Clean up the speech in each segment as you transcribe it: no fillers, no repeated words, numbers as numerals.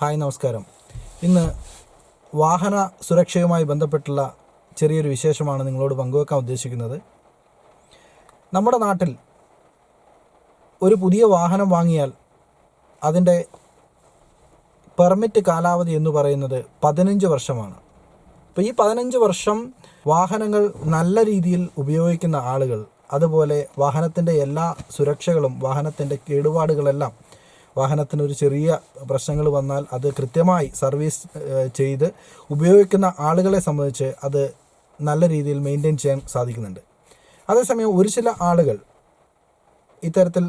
Hi നമസ്കാരം. ഇന്ന് വാഹന സുരക്ഷയുമായി ബന്ധപ്പെട്ടുള്ള ചെറിയൊരു വിശേഷമാണ് നിങ്ങളോട് പങ്കുവെക്കാൻ ഉദ്ദേശിക്കുന്നത്. നമ്മുടെ നാട്ടിൽ ഒരു പുതിയ വാഹനം വാങ്ങിയാൽ അതിൻ്റെ പെർമിറ്റ് കാലാവധി എന്ന് പറയുന്നത് 15 വർഷമാണ്. അപ്പോൾ ഈ 15 വർഷം വാഹനങ്ങൾ നല്ല രീതിയിൽ ഉപയോഗിക്കുന്ന ആളുകൾ, അതുപോലെ വാഹനത്തിൻ്റെ എല്ലാ സുരക്ഷകളും, വാഹനത്തിൻ്റെ കേടുപാടുകളെല്ലാം, വാഹനത്തിനൊരു ചെറിയ പ്രശ്നങ്ങൾ വന്നാൽ അത് കൃത്യമായി സർവീസ് ചെയ്ത് ഉപയോഗിക്കുന്ന ആളുകളെ സംബന്ധിച്ച് അത് നല്ല രീതിയിൽ മെയിൻറ്റെയിൻ ചെയ്യാൻ സാധിക്കുന്നുണ്ട്. അതേസമയം ഒരു ചില ആളുകൾ ഇത്തരത്തിൽ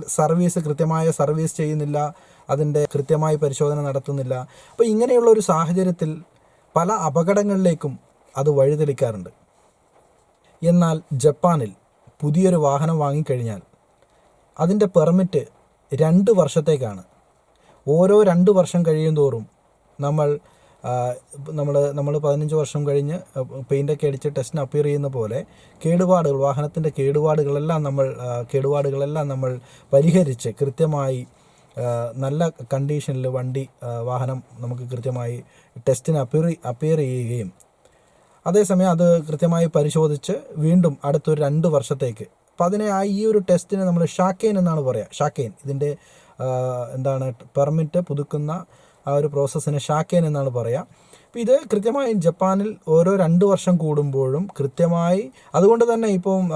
കൃത്യമായ സർവീസ് ചെയ്യുന്നില്ല, അതിൻ്റെ കൃത്യമായ പരിശോധന നടത്തുന്നില്ല. അപ്പോൾ ഇങ്ങനെയുള്ള ഒരു സാഹചര്യത്തിൽ പല അപകടങ്ങളിലേക്കും അത് വഴിതെളിക്കാറുണ്ട്. എന്നാൽ ജപ്പാനിൽ പുതിയൊരു വാഹനം വാങ്ങിക്കഴിഞ്ഞാൽ അതിൻ്റെ പെർമിറ്റ് 2 വർഷത്തേക്കാണ്. ഓരോ 2 വർഷം കഴിയും തോറും നമ്മൾ 15 വർഷം കഴിഞ്ഞ് പെയിൻ്റൊക്കെ അടിച്ച് ടെസ്റ്റിന് അപ്പിയർ ചെയ്യുന്ന പോലെ വാഹനത്തിൻ്റെ കേടുപാടുകളെല്ലാം നമ്മൾ പരിഹരിച്ച് കൃത്യമായി നല്ല കണ്ടീഷനിൽ വാഹനം നമുക്ക് കൃത്യമായി ടെസ്റ്റിന് അപ്പിയർ ചെയ്യുകയും അതേസമയം അത് കൃത്യമായി പരിശോധിച്ച് വീണ്ടും അടുത്തൊരു 2 വർഷത്തേക്ക്, അപ്പോൾ ഈ ഒരു ടെസ്റ്റിന് നമ്മൾ ഷാക്കെയിൻ എന്നാണ് പറയുക. ഷാക്കെയിൻ, ഇതിൻ്റെ പെർമിറ്റ് പുതുക്കുന്ന ആ ഒരു പ്രോസസ്സിന് ഷാക്കെയിൻ എന്നാണ് പറയുക. അപ്പോൾ ഇത് കൃത്യമായി ജപ്പാനിൽ ഓരോ 2 വർഷം കൂടുമ്പോഴും കൃത്യമായി, അതുകൊണ്ട് തന്നെ ഇപ്പം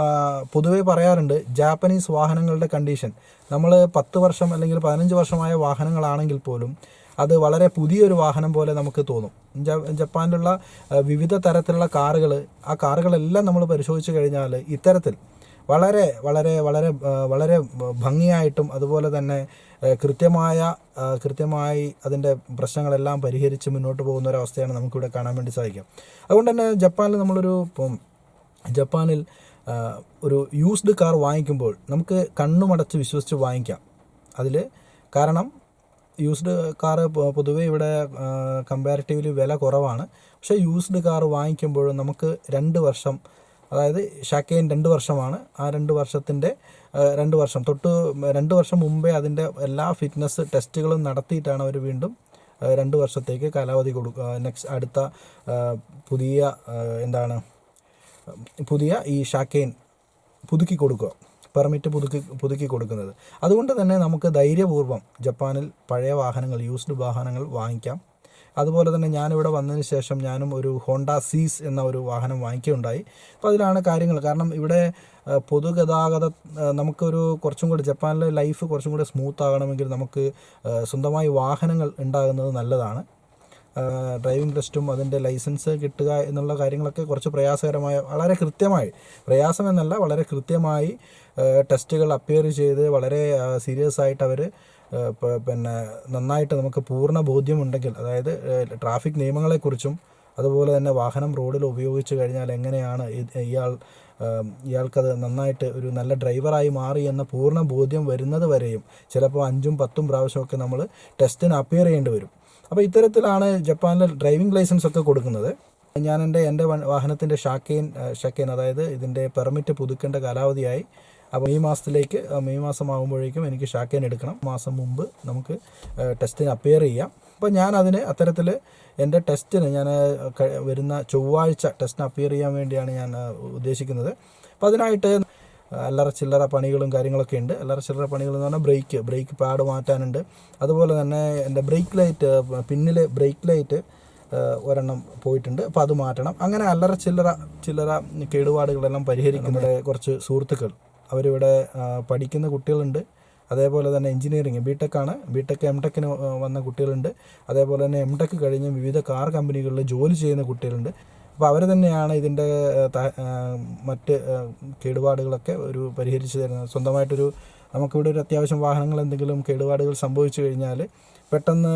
പൊതുവേ പറയാറുണ്ട്, ജാപ്പനീസ് വാഹനങ്ങളുടെ കണ്ടീഷൻ നമ്മൾ 10 വർഷം അല്ലെങ്കിൽ 15 വർഷമായ വാഹനങ്ങളാണെങ്കിൽ പോലും അത് വളരെ പുതിയൊരു വാഹനം പോലെ നമുക്ക് തോന്നും. ജപ്പാനിലുള്ള വിവിധ തരത്തിലുള്ള ആ കാറുകളെല്ലാം നമ്മൾ പരിശോധിച്ച് കഴിഞ്ഞാൽ ഇത്തരത്തിൽ വളരെ വളരെ വളരെ വളരെ ഭംഗിയായിട്ടും അതുപോലെ തന്നെ കൃത്യമായി അതിൻ്റെ പ്രശ്നങ്ങളെല്ലാം പരിഹരിച്ച് മുന്നോട്ട് പോകുന്ന ഒരവസ്ഥയാണ് നമുക്കിവിടെ കാണാൻ വേണ്ടി സാധിക്കുക. അതുകൊണ്ട് തന്നെ ജപ്പാനിൽ ഒരു യൂസ്ഡ് കാർ വാങ്ങിക്കുമ്പോൾ നമുക്ക് കണ്ണുമടച്ച് വിശ്വസിച്ച് വാങ്ങിക്കാം. കാരണം യൂസ്ഡ് കാർ പൊതുവേ ഇവിടെ കമ്പാരിറ്റീവ്ലി വില കുറവാണ്. പക്ഷേ യൂസ്ഡ് കാർ വാങ്ങിക്കുമ്പോഴും നമുക്ക് 2 വർഷം, അതായത് ഷാക്കെയിൻ 2 വർഷമാണ്. ആ 2 വർഷത്തിൻ്റെ 2 വർഷം മുമ്പേ അതിൻ്റെ എല്ലാ ഫിറ്റ്നസ് ടെസ്റ്റുകളും നടത്തിയിട്ടാണ് അവർ വീണ്ടും 2 വർഷത്തേക്ക് കാലാവധി അടുത്ത പുതിയ ഈ ഷാക്കെയിൻ പുതുക്കി കൊടുക്കുക, പെർമിറ്റ് പുതുക്കി കൊടുക്കുന്നത്. അതുകൊണ്ട് തന്നെ നമുക്ക് ധൈര്യപൂർവ്വം ജപ്പാനിൽ പഴയ വാഹനങ്ങൾ, യൂസ്ഡ് വാഹനങ്ങൾ വാങ്ങിക്കാം. അതുപോലെ തന്നെ ഞാനിവിടെ വന്നതിന് ശേഷം ഞാനും ഒരു ഹോണ്ട സീസ് എന്ന ഒരു വാഹനം വാങ്ങിക്കുകയുണ്ടായി. അപ്പോൾ അതിലാണ് കാര്യങ്ങൾ. കാരണം ഇവിടെ പൊതുഗതാഗതം നമുക്കൊരു കുറച്ചും കൂടി ജപ്പാനിലെ ലൈഫ് കുറച്ചും കൂടി സ്മൂത്ത് ആകണമെങ്കിൽ നമുക്ക് സ്വന്തമായി വാഹനങ്ങൾ ഉണ്ടാകുന്നത് നല്ലതാണ്. ഡ്രൈവിംഗ് ടെസ്റ്റും അതിൻ്റെ ലൈസൻസ് കിട്ടുക എന്നുള്ള കാര്യങ്ങളൊക്കെ കുറച്ച് വളരെ കൃത്യമായി ടെസ്റ്റുകൾ അപ്പിയർ ചെയ്ത് വളരെ സീരിയസ് ആയിട്ട് അവർ നന്നായിട്ട് നമുക്ക് പൂർണ്ണ ബോധ്യമുണ്ടെങ്കിൽ, അതായത് ട്രാഫിക് നിയമങ്ങളെക്കുറിച്ചും അതുപോലെ തന്നെ വാഹനം റോഡിൽ ഉപയോഗിച്ച് കഴിഞ്ഞാൽ എങ്ങനെയാണ് ഇയാൾക്കത് നന്നായിട്ട് ഒരു നല്ല ഡ്രൈവറായി മാറി എന്ന പൂർണ്ണ ബോധ്യം വരുന്നത് വരെയും ചിലപ്പോൾ 5-10 പ്രാവശ്യമൊക്കെ നമ്മൾ ടെസ്റ്റിന് അപ്പിയർ ചെയ്യേണ്ടി വരും. അപ്പോൾ ഇത്തരത്തിലാണ് ജപ്പാനിൽ ഡ്രൈവിംഗ് ലൈസൻസ് ഒക്കെ കൊടുക്കുന്നത്. ഞാൻ എൻ്റെ വാഹനത്തിൻ്റെ ഷാക്കെയിൻ അതായത് ഇതിൻ്റെ പെർമിറ്റ് പുതുക്കേണ്ട കാലാവധിയായി. അപ്പോൾ മെയ് മാസമാകുമ്പോഴേക്കും എനിക്ക് ഷാക്കെയിൻ എടുക്കണം. മാസം മുമ്പ് നമുക്ക് ടെസ്റ്റിന് അപ്പിയർ ചെയ്യാം. അപ്പോൾ ഞാൻ അത്തരത്തിൽ എൻ്റെ ടെസ്റ്റിന് വരുന്ന ചൊവ്വാഴ്ച ടെസ്റ്റിന് അപ്പിയർ ചെയ്യാൻ വേണ്ടിയാണ് ഞാൻ ഉദ്ദേശിക്കുന്നത്. അപ്പോൾ അതിനായിട്ട് അല്ലറ ചില്ലറ പണികളും കാര്യങ്ങളൊക്കെ ഉണ്ട്. അല്ലറ ചില്ലറ പണികൾ എന്ന് പറഞ്ഞാൽ ബ്രേക്ക് പാഡ് മാറ്റാനുണ്ട്. അതുപോലെ തന്നെ എൻ്റെ പിന്നിൽ ബ്രേക്ക് ലൈറ്റ് ഒരെണ്ണം പോയിട്ടുണ്ട്, അപ്പോൾ അത് മാറ്റണം. അങ്ങനെ അല്ലറ ചില്ലറ കേടുപാടുകളെല്ലാം പരിഹരിക്കുന്ന കുറച്ച് സുഹൃത്തുക്കൾ, അവരിവിടെ പഠിക്കുന്ന കുട്ടികളുണ്ട്. അതേപോലെ തന്നെ എഞ്ചിനീയറിങ് ബിടെക് എംടെക്കിന് വന്ന കുട്ടികളുണ്ട്. അതേപോലെ തന്നെ എംടെക് കഴിഞ്ഞ് വിവിധ കാർ കമ്പനികളിൽ ജോലി ചെയ്യുന്ന കുട്ടികളുണ്ട്. അപ്പോൾ അവർ തന്നെയാണ് ഇതിൻ്റെ മറ്റ് കേടുപാടുകളൊക്കെ പരിഹരിച്ച് തരുന്നത്. സ്വന്തമായിട്ടൊരു നമുക്കിവിടെ ഒരു അത്യാവശ്യം വാഹനങ്ങൾ എന്തെങ്കിലും കേടുപാടുകൾ സംഭവിച്ചു കഴിഞ്ഞാൽ പെട്ടെന്ന്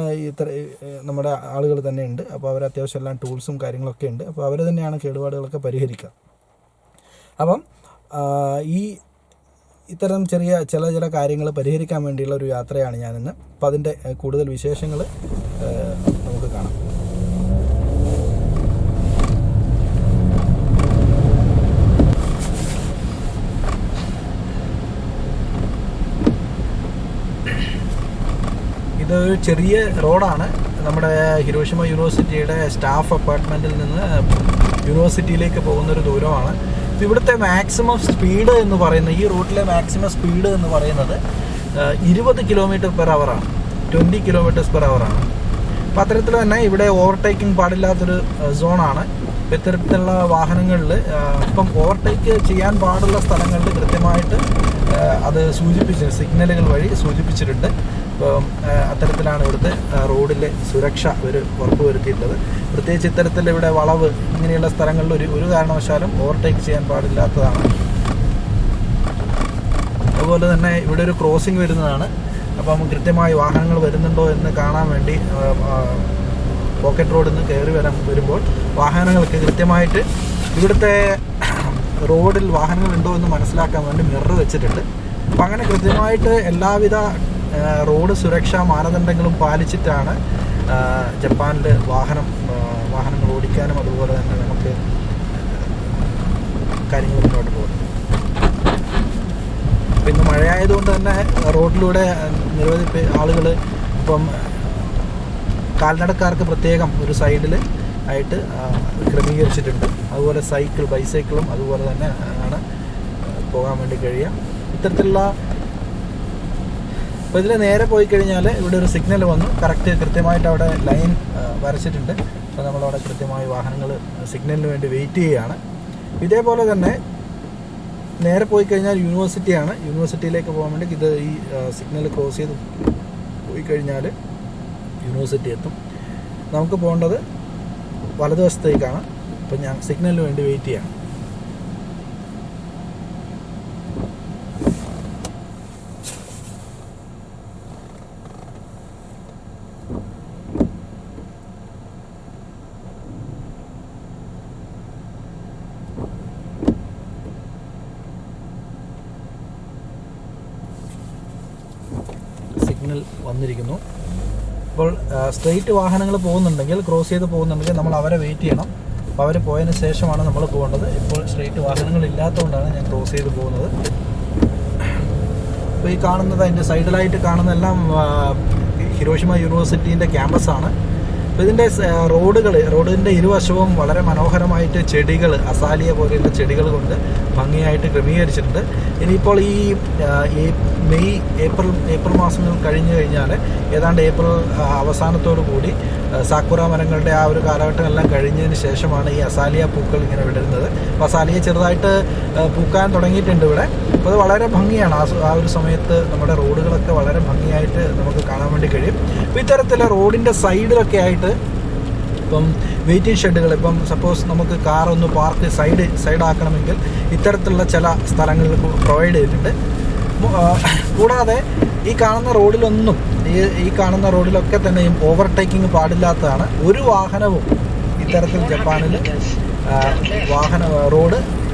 നമ്മുടെ ആളുകൾ തന്നെ ഉണ്ട്. അപ്പോൾ അവർ അത്യാവശ്യം എല്ലാം ടൂൾസും കാര്യങ്ങളൊക്കെ ഉണ്ട്. അപ്പോൾ അവർ തന്നെയാണ് കേടുപാടുകളൊക്കെ പരിഹരിക്കുക. അപ്പം ഇത്തരം ചില കാര്യങ്ങൾ പരിഹരിക്കാൻ വേണ്ടിയുള്ള ഒരു യാത്രയാണ് ഞാനിന്ന്. അപ്പോൾ അതിൻ്റെ കൂടുതൽ വിശേഷങ്ങൾ നമുക്ക് കാണാം. ഇതൊരു ചെറിയ റോഡാണ്. നമ്മുടെ ഹിരോഷിമ യൂണിവേഴ്സിറ്റിയുടെ സ്റ്റാഫ് അപ്പാർട്ട്മെൻറ്റിൽ നിന്ന് യൂണിവേഴ്സിറ്റിയിലേക്ക് പോകുന്നൊരു ദൂരമാണ്. ഇവിടുത്തെ മാക്സിമം സ്പീഡ് എന്ന് പറയുന്നത്, ഈ റൂട്ടിലെ മാക്സിമം സ്പീഡ് എന്ന് പറയുന്നത് 20 km/h ആണ്, 20 km/h ആണ്. അപ്പോൾ അത്തരത്തിൽ തന്നെ ഇവിടെ ഓവർടേക്കിംഗ് പാടില്ലാത്തൊരു സോണാണ്. ഇത്തരത്തിലുള്ള വാഹനങ്ങളിൽ ഇപ്പം ഓവർടേക്ക് ചെയ്യാൻ പാടുള്ള സ്ഥലങ്ങളിൽ കൃത്യമായിട്ട് അത് സിഗ്നലുകൾ വഴി സൂചിപ്പിച്ചിട്ടുണ്ട്. അപ്പം അത്തരത്തിലാണ് ഇവിടുത്തെ റോഡിലെ സുരക്ഷ ഇവർ ഉറപ്പുവരുത്തിയിട്ടുള്ളത്. പ്രത്യേകിച്ച് ഇത്തരത്തിൽ ഇവിടെ വളവ് ഇങ്ങനെയുള്ള സ്ഥലങ്ങളിൽ ഒരു കാരണവശാലും ഓവർടേക്ക് ചെയ്യാൻ പാടില്ലാത്തതാണ്. അതുപോലെ തന്നെ ഇവിടെ ഒരു ക്രോസിംഗ് വരുന്നതാണ്. അപ്പം കൃത്യമായി വാഹനങ്ങൾ വരുന്നുണ്ടോ എന്ന് കാണാൻ വേണ്ടി പോക്കറ്റ് റോഡിൽ നിന്ന് കയറി വരുമ്പോൾ വാഹനങ്ങൾക്ക് കൃത്യമായിട്ട് ഇവിടുത്തെ റോഡിൽ വാഹനങ്ങളുണ്ടോ എന്ന് മനസ്സിലാക്കാൻ വേണ്ടി മിറർ വെച്ചിട്ടുണ്ട്. അപ്പം അങ്ങനെ കൃത്യമായിട്ട് എല്ലാവിധ റോഡ് സുരക്ഷാ മാനദണ്ഡങ്ങളും പാലിച്ചിട്ടാണ് ജപ്പാനിൽ വാഹനങ്ങൾ ഓടിക്കാനും അതുപോലെ തന്നെ നമുക്ക് കാര്യങ്ങൾ മുന്നോട്ട് പോകുന്നത്. പിന്നെ മഴയായതുകൊണ്ട് തന്നെ റോഡിലൂടെ നിരവധി ആളുകൾ ഇപ്പം കാൽനടക്കാർക്ക് പ്രത്യേകം ഒരു സൈഡിൽ ആയിട്ട് ക്രമീകരിച്ചിട്ടുണ്ട്. അതുപോലെ ബൈസൈക്കിളും അതുപോലെ തന്നെ ആണ് പോകാൻ വേണ്ടി കഴിയുക. ഇത്തരത്തിലുള്ള അപ്പോൾ ഇതിൽ നേരെ പോയി കഴിഞ്ഞാൽ ഇവിടെ ഒരു സിഗ്നൽ വന്നു, കൃത്യമായിട്ട് അവിടെ ലൈൻ വരച്ചിട്ടുണ്ട്. അപ്പോൾ നമ്മളവിടെ കൃത്യമായി വാഹനങ്ങൾ സിഗ്നലിന് വേണ്ടി വെയിറ്റ് ചെയ്യുകയാണ്. ഇതേപോലെ തന്നെ നേരെ പോയി കഴിഞ്ഞാൽ യൂണിവേഴ്സിറ്റിയാണ്. യൂണിവേഴ്സിറ്റിയിലേക്ക് പോകാൻ വേണ്ടി ഈ സിഗ്നൽ ക്രോസ് ചെയ്ത് പോയി കഴിഞ്ഞാൽ യൂണിവേഴ്സിറ്റി എത്തും. നമുക്ക് പോകേണ്ടത് വലതുവശത്തേക്കാണ്. അപ്പം ഞാൻ സിഗ്നലിന് വേണ്ടി വെയിറ്റ് ചെയ്യാണ്. സിഗ്നൽ വന്നിരിക്കുന്നു. അപ്പോൾ സ്ട്രെയിറ്റ് വാഹനങ്ങൾ പോകുന്നുണ്ടെങ്കിൽ, ക്രോസ് ചെയ്ത് പോകുന്നുണ്ടെങ്കിൽ നമ്മൾ അവരെ വെയിറ്റ് ചെയ്യണം. അപ്പോൾ അവർ പോയതിന് ശേഷമാണ് നമ്മൾ പോകേണ്ടത്. ഇപ്പോൾ സ്ട്രെയിറ്റ് വാഹനങ്ങൾ ഇല്ലാത്തതുകൊണ്ടാണ് ഞാൻ ക്രോസ് ചെയ്ത് പോകുന്നത്. അപ്പോൾ ഈ കാണുന്നത്, അതിൻ്റെ സൈഡിലായിട്ട് കാണുന്നതെല്ലാം ഹിരോഷിമ യൂണിവേഴ്സിറ്റീൻ്റെ ക്യാമ്പസാണ്. അപ്പോൾ ഇതിൻ്റെ റോഡിൻ്റെ ഇരുവശവും വളരെ മനോഹരമായിട്ട് ചെടികൾ, അസാലിയ പോലെയുള്ള ചെടികൾ കൊണ്ട് ഭംഗിയായിട്ട് ക്രമീകരിച്ചിട്ടുണ്ട്. ഇനിയിപ്പോൾ ഈ ഏപ്രിൽ മാസങ്ങൾ കഴിഞ്ഞു കഴിഞ്ഞാൽ, ഏതാണ്ട് ഏപ്രിൽ അവസാനത്തോടു കൂടി സാക്കുറ മരങ്ങളുടെ ആ ഒരു കാലഘട്ടം എല്ലാം കഴിഞ്ഞതിന് ശേഷമാണ് ഈ അസാലിയ പൂക്കൾ ഇങ്ങനെ വിടരുന്നത്. അപ്പോൾ അസാലിയ ചെറുതായിട്ട് പൂക്കാൻ തുടങ്ങിയിട്ടുണ്ട് ഇവിടെ. അപ്പോൾ അത് വളരെ ഭംഗിയാണ്. ആ ഒരു സമയത്ത് നമ്മുടെ റോഡുകളൊക്കെ വളരെ ഭംഗിയായിട്ട് നമുക്ക് കാണാൻ വേണ്ടി കഴിയും. അപ്പോൾ ഇത്തരത്തിലെ റോഡിൻ്റെ സൈഡിലൊക്കെ ആയിട്ട് ഇപ്പം വെയിറ്റിംഗ് ഷെഡുകൾ, ഇപ്പം സപ്പോസ് നമുക്ക് കാറൊന്ന് പാർക്ക് സൈഡാക്കണമെങ്കിൽ ഇത്തരത്തിലുള്ള ചില സ്ഥലങ്ങളിൽ പ്രൊവൈഡ് ചെയ്തിട്ടുണ്ട്. കൂടാതെ ഈ കാണുന്ന റോഡിലൊക്കെ തന്നെയും ഓവർടേക്കിംഗ് പാടില്ലാത്തതാണ്. ഒരു വാഹനവും ഇത്തരത്തിൽ ജപ്പാനിൽ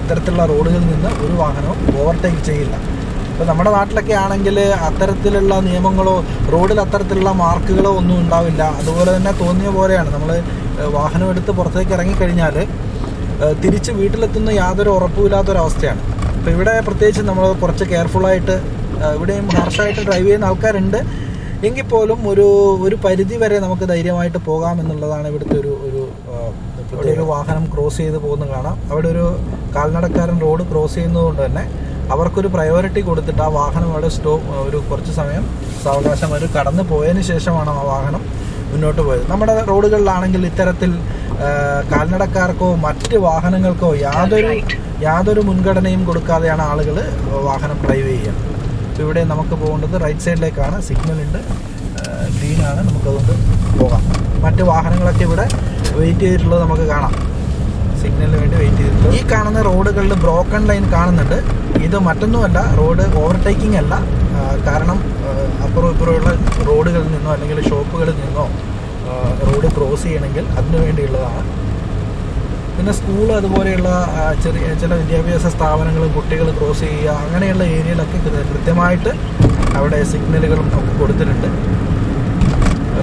ഇത്തരത്തിലുള്ള റോഡുകളിൽ നിന്ന് ഒരു വാഹനവും ഓവർടേക്ക് ചെയ്യില്ല. ഇപ്പോൾ നമ്മുടെ നാട്ടിലൊക്കെ ആണെങ്കിൽ അത്തരത്തിലുള്ള നിയമങ്ങളോ റോഡിൽ അത്തരത്തിലുള്ള മാർക്കുകളോ ഒന്നും ഉണ്ടാവില്ല. അതുപോലെ തന്നെ തോന്നിയ പോലെയാണ് നമ്മൾ വാഹനം എടുത്ത് പുറത്തേക്ക് ഇറങ്ങിക്കഴിഞ്ഞാൽ തിരിച്ച് വീട്ടിലെത്തുന്ന യാതൊരു ഉറപ്പുമില്ലാത്തൊരവസ്ഥയാണ്. അപ്പോൾ ഇവിടെ പ്രത്യേകിച്ച് നമ്മൾ കുറച്ച് കെയർഫുള്ളായിട്ട്, ഇവിടെയും ഹാർഷായിട്ട് ഡ്രൈവ് ചെയ്യുന്ന ആൾക്കാരുണ്ട്. എങ്കിൽ പോലും ഒരു പരിധി വരെ നമുക്ക് ധൈര്യമായിട്ട് പോകാം എന്നുള്ളതാണ് ഇവിടുത്തെ ഒരു വാഹനം ക്രോസ് ചെയ്ത് പോകുന്നത് കാണാം. അവിടെ ഒരു കാൽനടക്കാരൻ റോഡ് ക്രോസ് ചെയ്യുന്നതുകൊണ്ട് തന്നെ അവർക്കൊരു പ്രയോറിറ്റി കൊടുത്തിട്ട് ആ വാഹനം അവിടെ ഒരു കുറച്ച് സമയം സാവകാശം അവർ കടന്നു പോയതിന് ശേഷമാണ് ആ വാഹനം മുന്നോട്ട് പോയത്. നമ്മുടെ റോഡുകളിലാണെങ്കിൽ ഇത്തരത്തിൽ കാൽനടക്കാർക്കോ മറ്റ് വാഹനങ്ങൾക്കോ യാതൊരു മുൻഗണനയും കൊടുക്കാതെയാണ് ആളുകൾ വാഹനം ഡ്രൈവ് ചെയ്യുക. അപ്പോൾ ഇവിടെ നമുക്ക് പോകേണ്ടത് റൈറ്റ് സൈഡിലേക്കാണ്. സിഗ്നലുണ്ട്, ഗ്രീനാണ്, നമുക്കതുകൊണ്ട് പോകാം. മറ്റ് വാഹനങ്ങളൊക്കെ ഇവിടെ വെയിറ്റ് ചെയ്തിട്ടുള്ളത് നമുക്ക് കാണാം. സിഗ്നലിന് വേണ്ടി വെയിറ്റ് ചെയ്തിട്ടുള്ളത്. ഈ കാണുന്ന റോഡുകളിൽ ബ്രോക്കൺ ലൈൻ കാണുന്നുണ്ട്. ഇത് മറ്റൊന്നുമല്ല, റോഡ് ഓവർടേക്കിംഗ് അല്ല. കാരണം അപ്പുറം ഇപ്പുറമുള്ള റോഡുകളിൽ നിന്നോ അല്ലെങ്കിൽ ഷോപ്പുകളിൽ നിന്നോ റോഡ് ക്രോസ് ചെയ്യണമെങ്കിൽ അതിനു വേണ്ടിയുള്ളതാണ്. പിന്നെ സ്കൂൾ അതുപോലെയുള്ള ചില വിദ്യാഭ്യാസ സ്ഥാപനങ്ങളും കുട്ടികൾ ക്രോസ് ചെയ്യുക അങ്ങനെയുള്ള ഏരിയയിലൊക്കെ കൃത്യമായിട്ട് അവിടെ സിഗ്നലുകളും ഒക്കെ കൊടുത്തിട്ടുണ്ട്.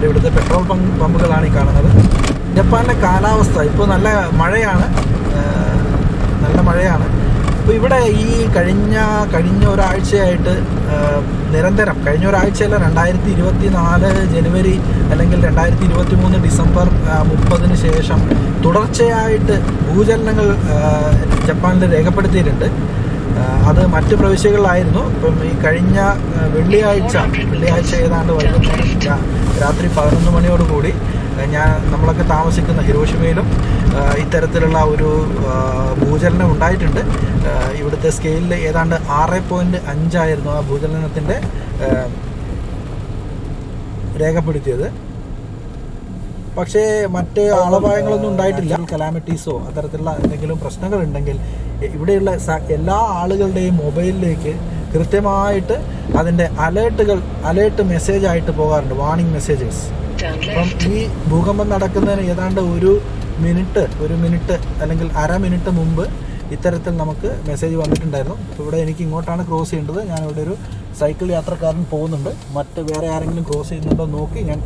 ഇവിടുത്തെ പെട്രോൾ പമ്പുകളാണ് ഈ കാണുന്നത്. ജപ്പാനിലെ കാലാവസ്ഥ ഇപ്പോൾ നല്ല മഴയാണ്. അപ്പോൾ ഇവിടെ ഈ കഴിഞ്ഞ ഒരാഴ്ചയായിട്ട് നിരന്തരം, കഴിഞ്ഞ ഒരാഴ്ചയല്ല, 2024 ജനുവരി അല്ലെങ്കിൽ 2023 ഡിസംബർ 30 ശേഷം തുടർച്ചയായിട്ട് ഭൂചലനങ്ങൾ ജപ്പാനിൽ രേഖപ്പെടുത്തിയിട്ടുണ്ട്. അത് മറ്റ് പ്രവിശ്യകളിലായിരുന്നു. ഇപ്പം ഈ കഴിഞ്ഞ വെള്ളിയാഴ്ച ഏതാണ്ട് വൈകുന്നേരം രാത്രി 11 മണിയോടുകൂടി നമ്മളൊക്കെ താമസിക്കുന്ന ഹിരോഷിമയിലും ഇത്തരത്തിലുള്ള ഒരു ഭൂചലനം ഉണ്ടായിട്ടുണ്ട്. ഇവിടുത്തെ സ്കെയിലിൽ ഏതാണ്ട് 6.5 ആയിരുന്നു ആ ഭൂചലനത്തിൻ്റെ രേഖപ്പെടുത്തിയത്. പക്ഷേ മറ്റ് ആളപായങ്ങളൊന്നും ഉണ്ടായിട്ടില്ല. കലാമിറ്റീസോ അത്തരത്തിലുള്ള എന്തെങ്കിലും പ്രശ്നങ്ങളുണ്ടെങ്കിൽ ഇവിടെയുള്ള എല്ലാ ആളുകളുടെയും മൊബൈലിലേക്ക് കൃത്യമായിട്ട് അതിൻ്റെ അലേർട്ട് മെസ്സേജായിട്ട് പോകാറുണ്ട്, വാർണിംഗ് മെസ്സേജസ്. അപ്പം ഈ ഭൂകമ്പം നടക്കുന്നതിന് ഏതാണ്ട് ഒരു മിനിറ്റ് അല്ലെങ്കിൽ അര മിനിറ്റ് മുമ്പ് ഇത്തരത്തിൽ നമുക്ക് മെസ്സേജ് വന്നിട്ടുണ്ടായിരുന്നു. ഇവിടെ എനിക്ക് ഇങ്ങോട്ടാണ് ക്രോസ് ചെയ്യേണ്ടത്. ഞാനിവിടെ ഒരു സൈക്കിൾ യാത്രക്കാരൻ പോകുന്നുണ്ട്. വേറെ ആരെങ്കിലും ക്രോസ് ചെയ്യുന്നുണ്ടോ നോക്കി ഞാൻ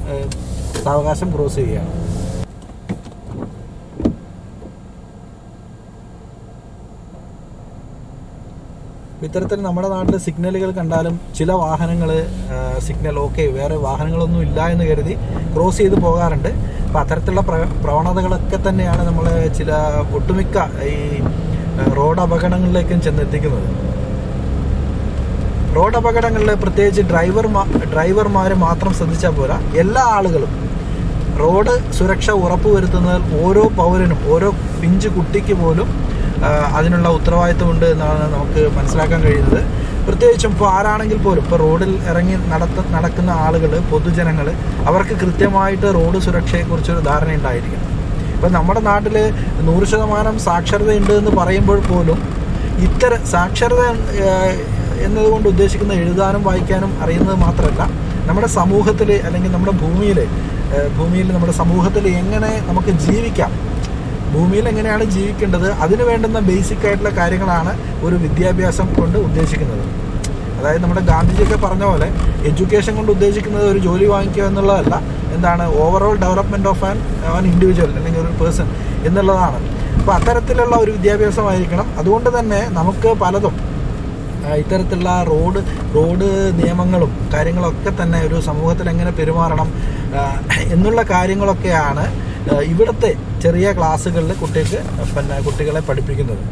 സാവകാശം ക്രോസ് ചെയ്യുകയാണ്. ഇത്തരത്തിൽ നമ്മുടെ നാട്ടിൽ സിഗ്നലുകൾ കണ്ടാലും ചില വാഹനങ്ങൾ സിഗ്നൽ ഓക്കെ, വേറെ വാഹനങ്ങളൊന്നും ഇല്ല എന്ന് കരുതി ക്രോസ് ചെയ്ത് പോകാറുണ്ട്. അപ്പോൾ അത്തരത്തിലുള്ള പ്രവണതകളൊക്കെ തന്നെയാണ് നമ്മളെ ഒട്ടുമിക്ക ഈ റോഡ് അപകടങ്ങളിലേക്കും ചെന്നെത്തിക്കുന്നത്. റോഡ് അപകടങ്ങളിൽ പ്രത്യേകിച്ച് ഡ്രൈവർമാർ മാത്രം ശ്രദ്ധിച്ചാൽ പോരാ, എല്ലാ ആളുകളും റോഡ് സുരക്ഷ ഉറപ്പുവരുത്തുന്നതിൽ ഓരോ പൗരനും, ഓരോ പിഞ്ചു കുട്ടിക്ക് പോലും അതിനുള്ള ഉത്തരവാദിത്വമുണ്ട് എന്നാണ് നമുക്ക് മനസ്സിലാക്കാൻ കഴിയുന്നത്. പ്രത്യേകിച്ചും ഇപ്പോൾ ആരാണെങ്കിൽ പോലും ഇപ്പോൾ റോഡിൽ ഇറങ്ങി നടക്കുന്ന ആളുകൾ, പൊതുജനങ്ങൾ, അവർക്ക് കൃത്യമായിട്ട് റോഡ് സുരക്ഷയെക്കുറിച്ചൊരു ധാരണയുണ്ടായിരിക്കണം. ഇപ്പം നമ്മുടെ നാട്ടിൽ 100% സാക്ഷരതയുണ്ട് എന്ന് പറയുമ്പോൾ പോലും സാക്ഷരത എന്നതുകൊണ്ട് ഉദ്ദേശിക്കുന്ന എഴുതാനും വായിക്കാനും അറിയുന്നത് മാത്രമല്ല, നമ്മുടെ സമൂഹത്തിൽ അല്ലെങ്കിൽ നമ്മുടെ ഭൂമിയിൽ നമ്മുടെ സമൂഹത്തിൽ എങ്ങനെ നമുക്ക് ജീവിക്കാം, ഭൂമിയിൽ എങ്ങനെയാണ് ജീവിക്കേണ്ടത്, അതിന് വേണ്ടുന്ന ബേസിക് ആയിട്ടുള്ള കാര്യങ്ങളാണ് ഒരു വിദ്യാഭ്യാസം കൊണ്ട് ഉദ്ദേശിക്കുന്നത്. അതായത് നമ്മുടെ ഗാന്ധിജിയൊക്കെ പറഞ്ഞ പോലെ എഡ്യൂക്കേഷൻ കൊണ്ട് ഉദ്ദേശിക്കുന്നത് ഒരു ജോലി വാങ്ങിക്കുക എന്നുള്ളതല്ല, എന്താണ് overall development of an individual അല്ലെങ്കിൽ ഒരു പേഴ്സൺ എന്നുള്ളതാണ്. അപ്പോൾ അത്തരത്തിലുള്ള ഒരു വിദ്യാഭ്യാസമായിരിക്കണം. അതുകൊണ്ട് തന്നെ നമുക്ക് പലതും ഇത്തരത്തിലുള്ള റോഡ് നിയമങ്ങളും കാര്യങ്ങളൊക്കെ തന്നെ ഒരു സമൂഹത്തിൽ എങ്ങനെ പെരുമാറണം എന്നുള്ള കാര്യങ്ങളൊക്കെയാണ് ഇവിടുത്തെ ചെറിയ ക്ലാസ്സുകളിൽ കുട്ടികളെ പഠിപ്പിക്കുന്നത്.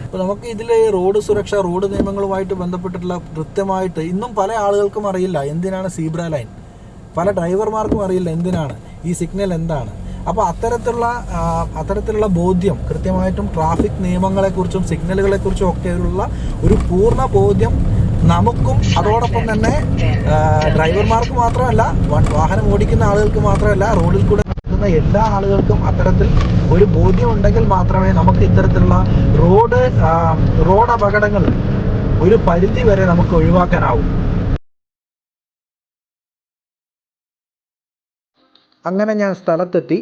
അപ്പോൾ നമുക്ക് ഇതിൽ റോഡ് സുരക്ഷ, റോഡ് നിയമങ്ങളുമായിട്ട് ബന്ധപ്പെട്ടിട്ടുള്ള കൃത്യമായിട്ട് ഇന്നും പല ആളുകൾക്കും അറിയില്ല എന്തിനാണ് സീബ്ര ലൈൻ, പല ഡ്രൈവർമാർക്കും അറിയില്ല എന്തിനാണ് ഈ സിഗ്നൽ എന്താണ്. അപ്പോൾ അത്തരത്തിലുള്ള ബോധ്യം കൃത്യമായിട്ടും ട്രാഫിക് നിയമങ്ങളെക്കുറിച്ചും സിഗ്നലുകളെക്കുറിച്ചും ഒക്കെയുള്ള ഒരു പൂർണ്ണ ബോധ്യം നമുക്കും, അതോടൊപ്പം തന്നെ ഡ്രൈവർമാർക്ക് മാത്രമല്ല, വാഹനം ഓടിക്കുന്ന ആളുകൾക്ക് മാത്രമല്ല, റോഡിൽ കൂടെ നടക്കുന്ന എല്ലാ ആളുകൾക്കും അത്തരത്തിൽ ഒരു ബോധ്യം ഉണ്ടെങ്കിൽ മാത്രമേ നമുക്ക് ഇത്തരത്തിലുള്ള റോഡ് അപകടങ്ങൾ ഒരു പരിധി വരെ നമുക്ക് ഒഴിവാക്കാനാവും. അങ്ങനെ ഞാൻ സ്ഥലത്തെത്തി.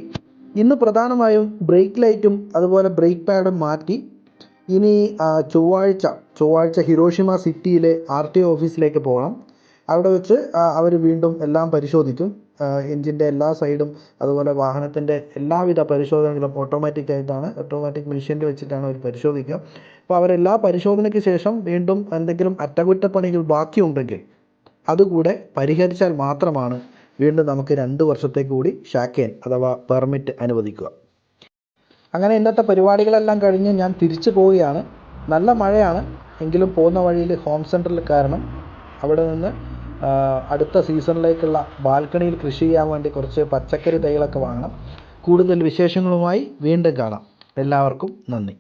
ഇന്ന് പ്രധാനമായും ബ്രേക്ക് ലൈറ്റും അതുപോലെ ബ്രേക്ക് പാഡും മാറ്റി ഇനി ചൊവ്വാഴ്ച ഹിരോഷിമ സിറ്റിയിലെ RTO ഓഫീസിലേക്ക് പോകണം. അവിടെ വെച്ച് അവർ വീണ്ടും എല്ലാം പരിശോധിക്കും. എൻജിൻ്റെ എല്ലാ സൈഡും അതുപോലെ വാഹനത്തിൻ്റെ എല്ലാവിധ പരിശോധനകളും ഓട്ടോമാറ്റിക് മെഷീനിൽ വെച്ചിട്ടാണ് അവർ പരിശോധിക്കുക. അപ്പോൾ അവരെല്ലാ പരിശോധനയ്ക്ക് ശേഷം വീണ്ടും എന്തെങ്കിലും അറ്റകുറ്റപ്പണികൾ ബാക്കിയുണ്ടെങ്കിൽ അതുകൂടെ പരിഹരിച്ചാൽ മാത്രമാണ് വീണ്ടും നമുക്ക് 2 വർഷത്തേക്ക് കൂടി ഷാക്കേൻ അഥവാ പെർമിറ്റ് അനുവദിക്കുക. അങ്ങനെ ഇന്നത്തെ പരിപാടികളെല്ലാം കഴിഞ്ഞ് ഞാൻ തിരിച്ചു പോവുകയാണ്. നല്ല മഴയാണ്, എങ്കിലും പോകുന്ന വഴിയിൽ ഹോം സെൻറ്ററിൽ കാരണം അവിടെ നിന്ന് അടുത്ത സീസണിലേക്കുള്ള ബാൽക്കണിയിൽ കൃഷി ചെയ്യാൻ വേണ്ടി കുറച്ച് പച്ചക്കറി തൈകളൊക്കെ വാങ്ങണം. കൂടുതൽ വിശേഷങ്ങളുമായി വീണ്ടും കാണാം. എല്ലാവർക്കും നന്ദി.